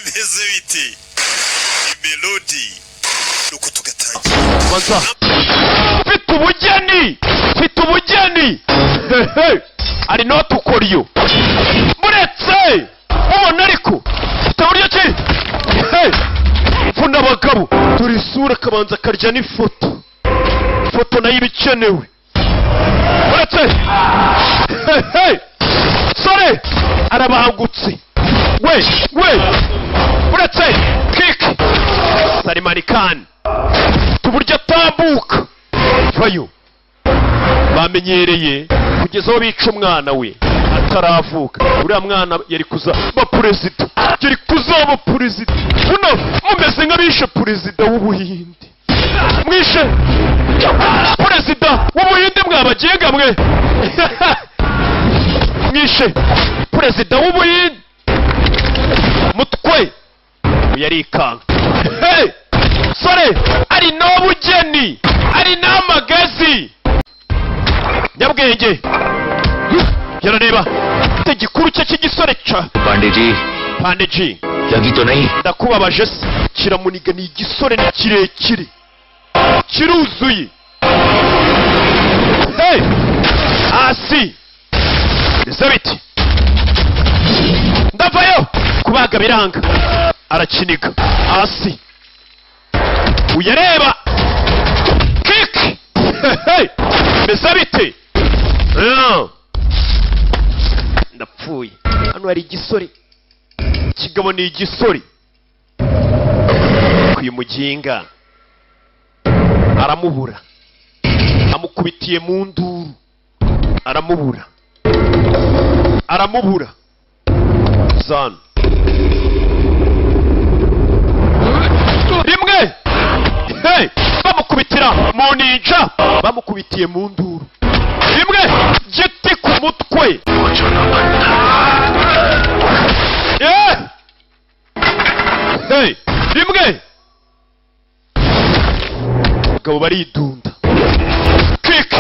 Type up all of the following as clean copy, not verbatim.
bimeze bite melody nuko tugatangira banza mfite ubugeni ari no tukoriyo muretse ubona ariko utaburyo ki mfuna abagabo turi isura kabanza karya n'ifoto ifoto nayo ibikenewe muretse sore arabangutse we muretse kiki Sarimanikani tuburyo atambuka vayo bamenyereye kugeza aho bica umwana we ataravuka uriya mwana yari kuzaba perezida uno mumeze nk'abishe perezida w'ubuhinde mwishe perezida w'ubuhinde mwabagenga mwe mwishe perezida w'ubuhinde mutwe yarikanga sore ari n'ubugeni ari n'amagazi nyabwenge yarareba igikuru cye cy'igisore ca Pandeji ndakubabaje se kiramuniga ni igisore ni kirekire kiruzuye hasi ese biti ndavayo kubaga biranga arakiniga hasi uyareba kiki mbese bite ndapfuye hano hari igisore kigabo ni igisore kuyumuginga aramubura amukubitiye mu nduru aramubura zana rimwe bamukubitira mu ninja bamukubitiye mu nduru rimwe giti ku mutwe rimwe abagabo baridunda kiki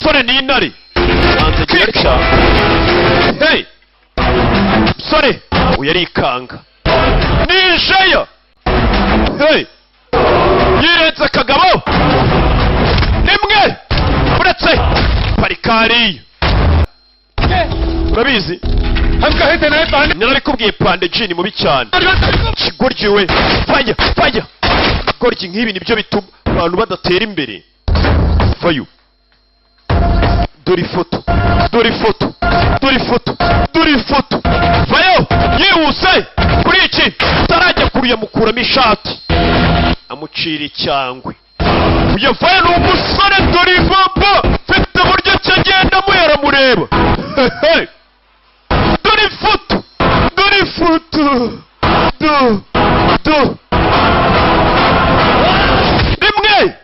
sore ni intare hanze gica sore uyarikanga ninjeya yirenze akagabo rimwe uretse parikariya urabizi nari kubwiye Pandeji ni mubi cyane kigoryi we faya goryi nk'ibi nibyo bituma abantu badatera imbere vayo dore ifoto vayo yihuse kuri iki utarajya kuyamukuramo ishati amucira icyangwe uyavayo ni umusore dore ivapa mfite uburyo ki agenda muyaramureba dore ifoto rimwe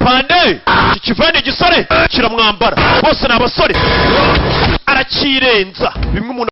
Pande iki kivana igisore kiramwambara bose ni abasore arakirenza bimwe umuntu